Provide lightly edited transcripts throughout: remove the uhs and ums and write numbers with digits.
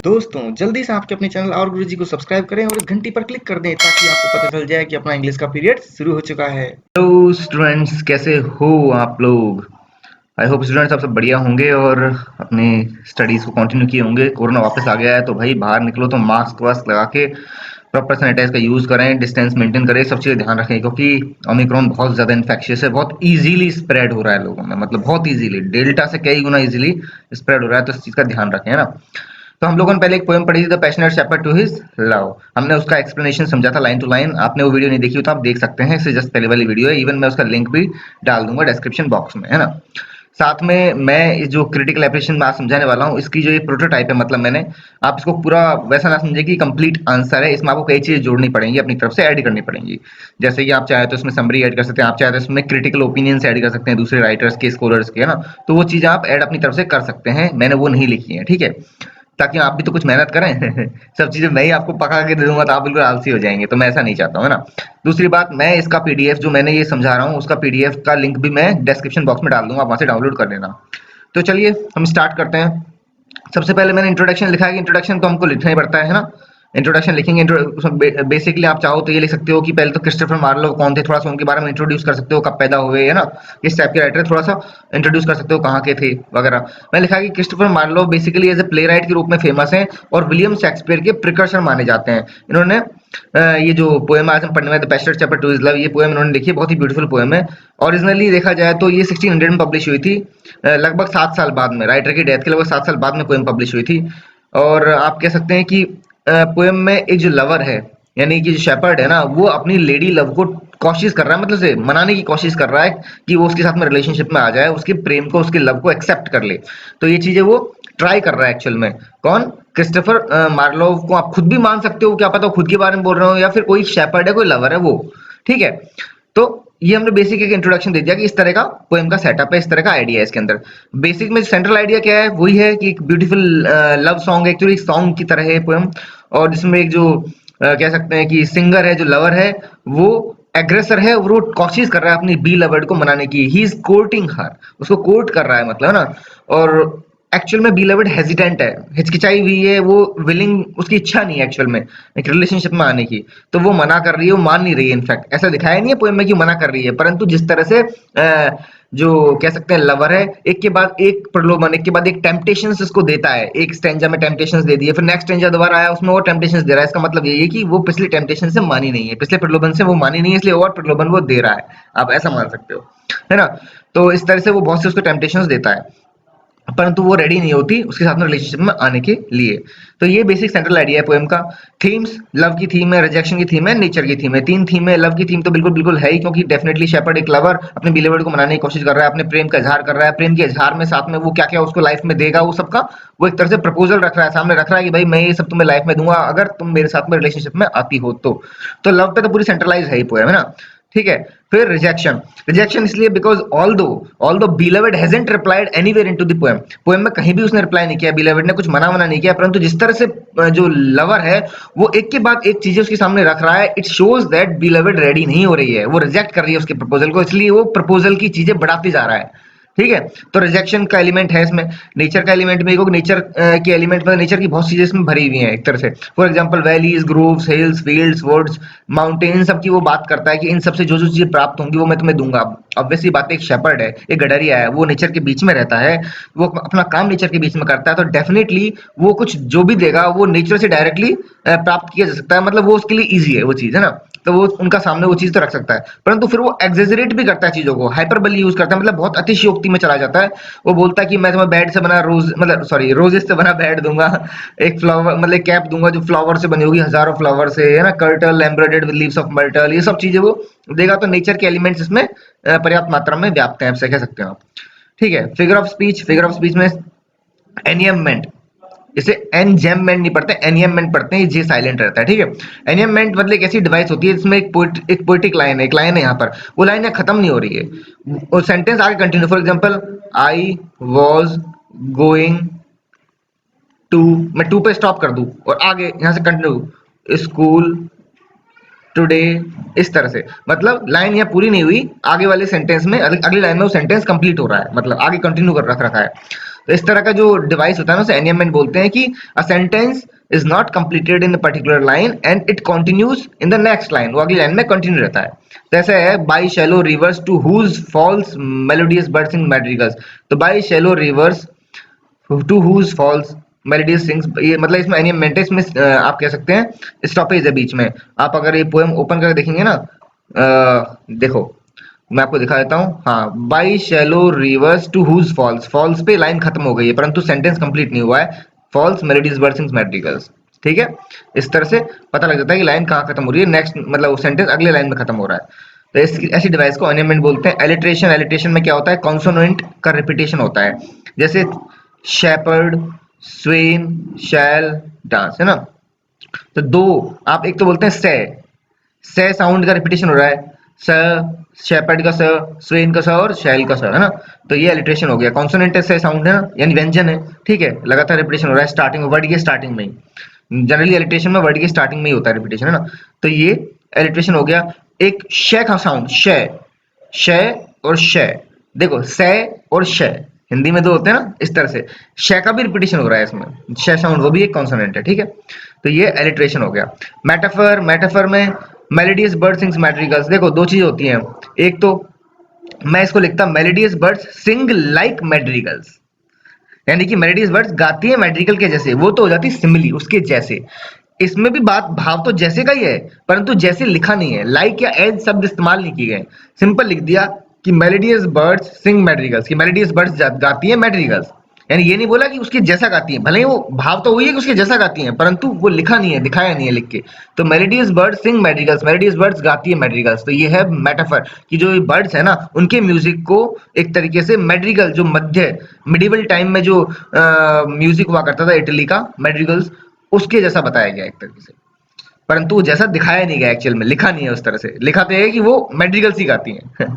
दोस्तों जल्दी से आपके अपने चैनल और गुरुजी को सब्सक्राइब करें और घंटी पर क्लिक कर दें ताकि आपको पता चल जाए कि अपना इंग्लिश का पीरियड शुरू हो चुका है। हेलो स्टूडेंट्स, कैसे हो आप लोग? आई होप स्टूडेंट्स आप सब बढ़िया होंगे और अपने स्टडीज को कंटिन्यू किए होंगे। कोरोना वापस आ गया है तो भाई बाहर निकलो तो मास्क वास्क लगा के प्रॉपर सैनिटाइज का यूज करें, डिस्टेंस मेंटेन करें, सब चीज़ें ध्यान रखें क्योंकि ओमिक्रॉन बहुत ज़्यादा इन्फेक्शियस है, बहुत इजीली स्प्रेड हो रहा है लोगों में, मतलब बहुत इजीली, डेल्टा से कई गुना इजीली स्प्रेड हो रहा है, तो इस चीज़ का ध्यान रखें, है ना। तो हम लोगों ने पहले एक पोएम पढ़ी थी, the passionate shepherd to his love. हमने उसका एक्सप्लेनेशन समझा था लाइन टू लाइन। आपने वो वीडियो नहीं देखी हो तो आप देख सकते हैं, इससे जस्ट पहले वाली वीडियो है। इवन मैं उसका लिंक भी डाल दूंगा डिस्क्रिप्शन बॉक्स में, है ना। साथ में मैं जो क्रिटिकल एप्रिसिएशन में आज समझाने वाला हूँ, इसकी जो ये प्रोटोटाइप है, मतलब मैंने आप इसको पूरा वैसा ना समझे कि कंप्लीट आंसर है। इसमें आपको कई चीजें जोड़नी पड़ेंगी, अपनी तरफ से ऐड करनी पड़ेंगी। जैसे कि आप चाहे तो इसमें समरी ऐड कर सकते हैं, आप चाहे तो इसमें क्रिटिकल ओपिनियंस ऐड कर सकते हैं दूसरे राइटर्स के, स्कॉलर्स के, है ना। तो वो चीजें आप ऐड अपनी तरफ से कर सकते हैं, मैंने वो नहीं लिखी है, ठीक है। ताकि आप भी तो कुछ मेहनत करें सब चीजें मैं ही आपको पका के दे दूंगा तो आप बिल्कुल आलसी हो जाएंगे, तो मैं ऐसा नहीं चाहता हूँ, है ना। दूसरी बात, मैं इसका पीडीएफ जो मैंने ये समझा रहा हूँ उसका पीडीएफ का लिंक भी मैं डिस्क्रिप्शन बॉक्स में डाल दूंगा, आप वहां से डाउनलोड कर लेना। तो चलिए हम स्टार्ट करते हैं। सबसे पहले मैंने इंट्रोडक्शन लिखा है कि इंट्रोडक्शन तो हमको लिखना ही पड़ता है ना। इंट्रोडक्शन लिखेंगे, बेसिकली आप चाहो तो ये लिख सकते हो कि पहले तो क्रिस्टोफर मार्लो कौन थे, थोड़ा सा उनके बारे में इंट्रोड्यूस कर सकते हो, कब पैदा हुए, है ना, किस टाइप के राइटर, थोड़ा सा इंट्रोड्यूस कर सकते हो, कहाँ के थे वगैरह। मैं लिखा कि Christopher Marlowe basically as a playwright के रूप में फेमस हैं और विलियम शेक्सपियर के प्रिकर्सर माने जाते हैं। इन्होंने ये जो पोएम आज हम पढ़ने वाले the passionate shepherd to his love, ये पोएम इन्होंने लिखी है, बहुत ही ब्यूटीफुल पोएम है। ओरिजिनली देखा जाए तो ये 1600 में पब्लिश हुई थी, लगभग 7 साल बाद में, राइटर की डेथ के लगभग 7 साल बाद में पोएम पब्लिश हुई थी। और आप कह सकते हैं कि पोएम में एक जो लवर है, यानी कि जो शेपर्ड है ना, वो अपनी लेडी लव को कोशिश कर रहा है, मतलब से मनाने की कोशिश कर रहा है कि वो उसके साथ में रिलेशनशिप में आ जाए, उसके प्रेम को, उसके लव को एक्सेप्ट कर ले। तो ये चीजें वो ट्राई कर रहा है एक्चुअल में। कौन? क्रिस्टोफर मार्लोव को आप खुद भी मान सकते हो, क्या पता वो खुद के बारे में बोल रहे हो, या फिर कोई शेपर्ड है, कोई लवर है वो, ठीक है। तो ये हमने बेसिक एक इंट्रोडक्शन दे दिया कि इस तरह का पोएम का सेटअप है, इस तरह का आइडिया है इसके अंदर। बेसिक में सेंट्रल आइडिया क्या है, वही है कि एक beautiful love song, actually song की तरह है पोएम। और जिसमें एक जो कह सकते हैं कि सिंगर है, जो लवर है, वो एग्रेसर है, वो कोशिश कर रहा है अपनी बी लवर्ड को मनाने की, ही इज कोर्टिंग हर, उसको कोर्ट कर रहा है, मतलब ना। और एक्चुअल में बीलवर्ड हेजिटेंट है, हिचकिचाई हुई है, वो विलिंग, उसकी इच्छा नहीं है एक्चुअल में एक रिलेशनशिप में आने की, तो वो मना कर रही है, वो मान नहीं रही है। इनफैक्ट ऐसा दिखाया नहीं है पोएम में कि मना कर रही है, परंतु जिस तरह से जो कह सकते हैं लवर है, एक के बाद एक प्रलोभन, एक के बाद एक टेम्पटेशंस इसको देता है। एक स्टेंजा में टेम्पटेशंस दे दिए, फिर नेक्स्ट स्टेंजा दोबारा आया, उसमें और टेम्पटेशंस दे रहा है। इसका मतलब यही है कि वो पिछले टेम्पटेशन से मानी नहीं है, पिछले प्रलोभन से वो मानी नहीं है, इसलिए और प्रलोभन वो दे रहा है, आप ऐसा मान सकते हो, है ना। तो इस तरह से वो बहुत से उसको टेम्पटेशंस देता है, परंतु वो रेडी नहीं होती उसके साथ में रिलेशनशिप में आने के लिए। तो ये बेसिक सेंट्रल आइडिया है पोएम का। थीम्स, लव की थीम है, रिजेक्शन की थीम है, नेचर की थीम है, 3 थीम है। लव की थीम तो बिल्कुल बिल्कुल है ही, क्योंकि डेफिनेटली शेपर्ड एक लवर अपने बिलीवर्ड को मनाने की कोशिश कर रहा है, अपने प्रेम का इजहार कर रहा है। प्रेम के इजहार में साथ में वो क्या क्या उसको लाइफ में देगा, वो सबका वो एक तरह से प्रपोजल रख रहा है, सामने रख रहा है कि भाई मैं ये सब तुम्हें लाइफ में दूंगा अगर तुम मेरे साथ में रिलेशनशिप में आती हो तो लव पे तो पूरी सेंट्रलाइज है ही पोएम, है ना, ठीक है। फिर रिजेक्शन, रिजेक्शन इसलिए because although beloved hasn't replied anywhere into the poem, poem में कहीं भी उसने रिप्लाई नहीं किया, बिलवर्ड ने कुछ मना नहीं किया, परंतु जिस तरह से जो लवर है वो एक के बाद एक चीजें उसके सामने रख रहा है, it shows that beloved ready नहीं हो रही है, वो रिजेक्ट कर रही है उसके प्रपोजल को, इसलिए वो प्रपोजल की चीजें बढ़ाती जा रहा है, ठीक है। तो रिजेक्शन का एलिमेंट है इसमें। नेचर का एलिमेंट में देखो, नेचर के एलिमेंट में नेचर की बहुत चीजें इसमें भरी हुई हैं एक तरह से। For example valleys, groves, hills, fields, woods, mountain, सबकी वो बात करता है कि इन सबसे जो जो चीजें प्राप्त होंगी वो मैं तुम्हें दूंगा। ऑब्वियसली बात है, एक शेपर्ड है, एक गडरिया है, वो नेचर के बीच में रहता है, वो अपना काम नेचर के बीच में करता है, तो डेफिनेटली वो कुछ जो भी देगा वो नेचर से डायरेक्टली प्राप्त किया जा सकता है, मतलब वो उसके लिए ईजी है वो चीज, है ना। तो वो उनका सामने वो चीज तो रख सकता है, परंतु फिर वो एक्सेजरेट भी करता है चीजों को, हाइपरबली यूज करता है, मतलब बहुत अतिशयोक्ति में चला जाता है। वो बोलता है कि मैं तुम्हें बेड से बना रोज, मतलब सॉरी, रोजेस से बना बेड दूंगा, एक फ्लावर मतलब कैप दूंगा जो फ्लावर से बनी होगी, हजारों फ्लावर से, है ना, curtail embroidered with leaves of myrtle, ये सब चीजें वो देगा। तो नेचर के एलिमेंट्स इसमें पर्याप्त मात्रा में व्याप्त हैं, कह सकते हो आप, ठीक है। Figure of speech, figure of speech में एनियममेंट, इसे एनजेममेंट नहीं पढ़ते, एनियममेंट पढ़ते हैं, ये जे साइलेंट रहता है, ठीक है। एनियममेंट मतलब एक ऐसी डिवाइस होती है जिसमें एक पोएटिक लाइन है, एक लाइन है यहाँ पर, वो लाइन यहाँ खत्म नहीं हो रही है, वो सेंटेंस आगे continue. For example, I was going to, मैं टू पे स्टॉप कर दूं और आगे यहाँ से कंटिन्यू, स्कूल टुडे, इस तरह से, मतलब लाइन यहाँ पूरी नहीं हुई, आगे वाले सेंटेंस में, अगली लाइन में वो सेंटेंस कंप्लीट हो रहा है, मतलब आगे कंटिन्यू कर रखा है। तो इस तरह का जो डिवाइस होता है ना उसे एनिमेंट बोलते हैं कि a sentence is not completed in particular line and it continues in the next line, वो अगली लाइन में कंटिन्यू रहता है। जैसे है by shallow rivers to whose falls melodious birds in madrigals. तो by shallow rivers to whose falls melodious sings, ये मतलब इसमें एनिमेंट है, इसमें आप कह सकते हैं स्टॉपेज है बीच में। आप अगर ये पोएम ओपन करके देखेंगे ना, देखो मैं आपको दिखा देता हूँ। हाँ, by shallow rivers to whose falls, falls पे लाइन खत्म हो गई है परंतु सेंटेंस कंप्लीट नहीं हुआ है। फॉल्स मेलोडीज बर्ड्स इन मैड्रिगल्स, ठीक है। इस तरह से पता लग जाता है कि लाइन कहाँ खत्म हो रही है, नेक्स्ट मतलब सेंटेंस अगले लाइन में खत्म हो रहा है। तो इस ऐसी डिवाइस को एनिमेंट बोलते हैं। एलिट्रेशन, एलिट्रेशन में क्या होता है, कॉन्सोनेंट का रिपीटेशन होता है। जैसे शेपर्ड, स्वेन, शैल, डांस, है ना। तो दो आप एक तो बोलते हैं से साउंड का रिपीटेशन हो रहा है, स शेपर्ड का स, स्वेन का स और शैल का स, है ना। तो ये अलिट्रेशन हो गया। कॉन्सोनेंट से साउंड है ना, यानी व्यंजन है, ठीक है, लगातार रिपीटेशन हो रहा है स्टार्टिंग में, वर्ड के स्टार्टिंग में ही। जनरली अलिट्रेशन में वर्ड के स्टार्टिंग में ही होता है रिपीटेशन, है ना। तो ये अलिट्रेशन हो गया। एक श का साउंड, श और श, देखो से और श हिंदी में दो होते हैं ना, इस तरह से श का भी रिपीटेशन हो रहा है इसमें, श साउंड, वो भी एक कॉन्सोनेंट है, ठीक है। तो ये एलिट्रेशन हो गया। मेटाफर, मेटाफर में मेलोडियस बर्ड सिंग्स मैड्रिगल्स। देखो दो चीज होती हैं, एक तो मैं इसको लिखता मेलोडियस बर्ड्स सिंग लाइक मैड्रिगल्स, यानी कि मेलोडियस बर्ड्स गाती है मैड्रिगल के जैसे, वो तो हो जाती सिमिली उसके जैसे। इसमें भी बात भाव तो जैसे का ही है परंतु जैसे लिखा नहीं है, लाइक या एज शब्द इस्तेमाल नहीं किए गए। सिंपल लिख दिया कि मेलोडियस बर्ड्स सिंग मैड्रिगल्स, कि मेलोडियस बर्ड्स गाती है मैड्रिगल्स, यानी ये नहीं बोला कि उसके जैसा गाती है, भले ही वो भाव तो वही है कि उसके जैसा गाती है परंतु वो लिखा नहीं है, दिखाया नहीं है लिख के। तो मेलोडियस बर्ड्स सिंग मैड्रिगल्स, मेलोडियस बर्ड्स गाती है मैड्रिगल्स, तो ये है मेटाफर कि जो बर्ड्स है ना उनके म्यूजिक को एक तरीके से मैड्रिगल, जो मध्य मिडिवल टाइम में जो म्यूजिक हुआ करता था इटली का, मैड्रिगल्स, उसके जैसा बताया गया एक तरीके से, परंतु वो जैसा दिखाया नहीं गया, एक्चुअल में लिखा नहीं है उस तरह से। लिखा तो है कि वो मैड्रिगल्स ही गाती हैं।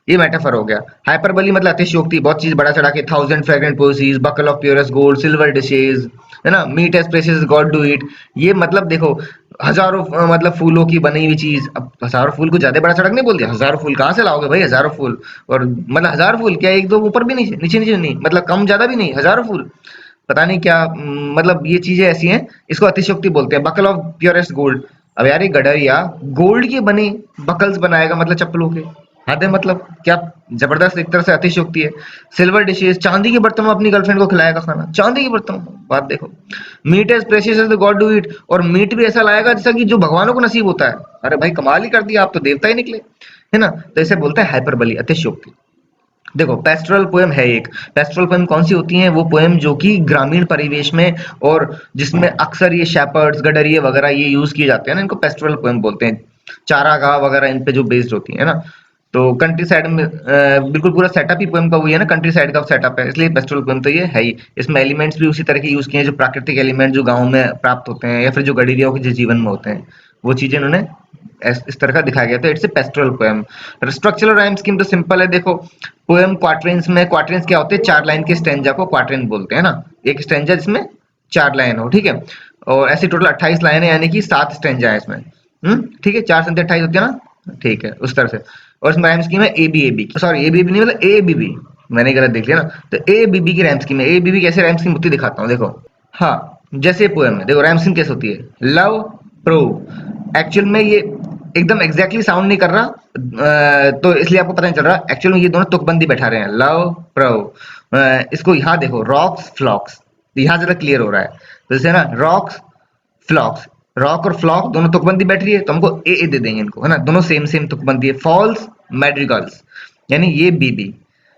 ये मेटाफर हो गया। हाइपरबली मतलब अतिशयोक्ति, बहुत चीज बड़ा चढ़ा के, thousand fragrant posies, buckle of purest gold, silver dishes, है ना, meat as precious god do eat. ये मतलब देखो हजारों मतलब फूलों की बनी हुई चीज। अब हजारों फूल को ज्यादा बड़ा चढ़ा के नहीं बोल दिया, हजारों फूल कहाँ से लाओगे भाई, हजारों फूल, और मतलब हजार फूल क्या, एक दो ऊपर भी नहीं, नीचे नीचे नहीं, मतलब कम ज्यादा भी नहीं, हजारों फूल, पता नहीं क्या, मतलब ये चीजें ऐसी हैं, इसको अतिशयोक्ति बोलते हैं। बकल ऑफ प्योरेस्ट गोल्ड, अब यार ये गडरिया गोल्ड के बने बकल्स बनाएगा, मतलब चप्पलों के, हद है, मतलब क्या जबरदस्त एक तरह से अतिशयोक्ति है। सिल्वर डिशेस, चांदी के बर्तन में अपनी गर्लफ्रेंड को खिलाएगा खाना, चांदी के बर्तन में, बात देखो। Meat as precious as the god do it, और मीट भी ऐसा लाएगा जैसा कि जो भगवानों को नसीब होता है। अरे भाई कमाल ही कर दिया, आप तो देवता ही निकले, है ना। तो इसे बोलते हैं हाइपरबली, अतिशयोक्ति। देखो पेस्टोरल पोएम है एक, पेस्टोरल पोएम कौन सी होती है, वो पोएम जो कि ग्रामीण परिवेश में और जिसमें अक्सर ये शेपर्ड्स, गडरिये वगैरह ये यूज किए जाते हैं ना, इनको पेस्टोरल पोएम बोलते हैं। चारागाह वगैरह इन पे जो बेस्ड होती है ना। तो कंट्री साइड में बिल्कुल पूरा सेटअप ही पोएम का वही है ना, कंट्री साइड का सेटअप है, इसलिए पेस्टोरल पोएम तो ये है ही। इसमें एलिमेंट्स भी उसी तरह के यूज किए हैं, जो प्राकृतिक एलिमेंट जो गाँव में प्राप्त होते हैं या फिर जो गडरियों के जो जीवन में होते हैं, वो चीजें इन्होंने इस तरह का दिखाया गया। तो it's a pastoral poem. Structural rhyme scheme तो सिंपल है, देखो पोएम क्वाट्रेंस में, क्वाट्रेंस क्या होते हैं, चार लाइन के स्टेंजा को क्वाट्रेन बोलते हैं ना, एक स्टेंजा जिसमें चार लाइन हो, ठीक है। और ऐसी टोटल 28 लाइन है, यानी कि 7 स्टेंजा है इसमें, ठीक है, 4 संख्या 28 होती है ना, ठीक है, उस तरह से। और इसमें राइम स्कीम है A B B, sorry A B नहीं मतलब ए बी बी, मैंने गलत देख लिया ना। तो ए बी बी की राइम स्कीम है। ए बी बी कैसे राइम स्कीम होती है दिखाता हूँ, देखो। हाँ, जैसे पोएम में देखो राइम स्कीम कैसे होती है, लव प्रो, एक्चुअल में ये एकदम एग्जैक्टली साउंड नहीं कर रहा, तो इसलिए आपको पता नहीं चल रहा, एक्चुअल में ये दोनों तुकबंदी बैठा रहे हैं, लव प्रो। इसको यहाँ देखो, रॉक्स फ्लॉक्स, यहाँ ज्यादा क्लियर हो रहा है। तो जैसे ना रॉक्स फ्लॉक्स, रॉक और फ्लॉक दोनों तुकबंदी बैठ रही है, तो हमको ए दे देंगे इनको, है ना, दोनों सेम सेम तुकबंदी है। फॉल्स मैड्रिगल्स, यानी ये बी बी।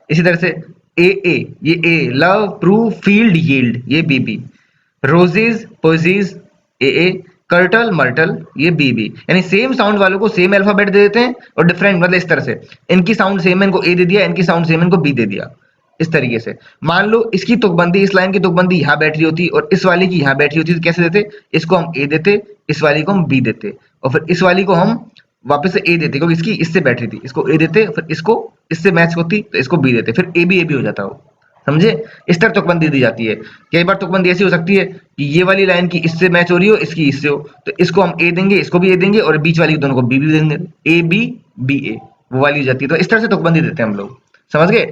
इसी तरह से ए, ये ए, लव प्रूव फील्ड यील्ड, ये बी बी। रोजेज पोजीज, ए, कर्टल मर्टल, ये बी बी। यानी सेम साउंड वालों को सेम अल्फाबेट दे देते हैं और डिफरेंट मतलब इस तरह से, इनकी साउंड सेम है इनको ए दे दिया, इनकी साउंड सेम है इनको बी दे दिया, इस तरीके से। मान लो इसकी तुकबंदी, इस लाइन की तुकबंदी यहाँ बैठ रही होती और इस वाली की यहाँ बैठ रही होती, तो कैसे देते, इसको हम ए देते, इस वाली को हम बी देते, और फिर इस वाली को हम वापस से ए देते, क्योंकि इसकी इससे बैठ रही थी, इसको ए देते, फिर इसको इससे मैच होती तो इसको बी देते, फिर ए बी हो जाता हो, समझे। इस तरह तुकबंदी दी जाती है। कई बार तुकबंदी ऐसी हो सकती है कि ये वाली लाइन की इससे मैच हो रही हो, इसकी इससे हो, तो इसको हम ए देंगे, इसको भी ए देंगे, और बीच वाली दोनों को बी देंगे, ए बी बी ए, वो वाली हो जाती है। तो इस तरह से तुकबंदी देते हैं हम लोग, समझ गए।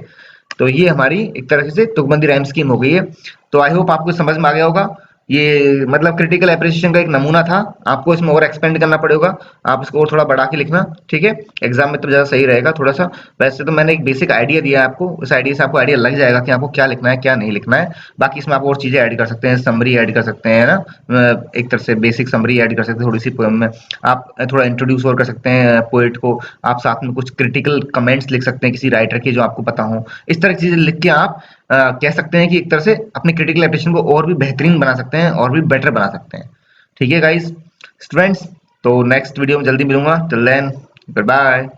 तो ये हमारी एक तरह से तुकबंदी राइम स्कीम हो गई है। तो आई होप आपको समझ में आ गया होगा। ये मतलब क्रिटिकल एप्रिसिएशन का एक नमूना था। आपको इसमें और एक्सपेंड करना पड़ेगा। आप इसको और थोड़ा बढ़ा के लिखना, ठीक है? एग्जाम में तो ज़्यादा सही रहेगा थोड़ा सा। वैसे तो मैंने एक बेसिक आइडिया दिया है आपको, उस आइडिया से आपको आइडिया लग जाएगा कि आपको क्या लिखना है, क्या नहीं लिखना है। बाकी इसमें आप और चीज़ें ऐड कर सकते हैं, समरी ऐड कर सकते हैं, है ना? एक तरह से बेसिक समरी ऐड कर सकते हैं थोड़ी-सी पोएम में। आप थोड़ा इंट्रोड्यूस और कर सकते हैं पोएट को। आप साथ में कुछ क्रिटिकल कमेंट्स लिख सकते हैं किसी राइटर के जो आपको पता हो। इस तरह की चीज़ें लिख के आप कह सकते हैं कि एक तरह से अपनी क्रिटिकल एप्रिसिएशन को और भी बेहतरीन बना सकते हैं और भी बेटर बना सकते हैं। ठीक है गाइस, स्टूडेंट्स, तो नेक्स्ट वीडियो में जल्दी मिलूंगा। Till then, good bye.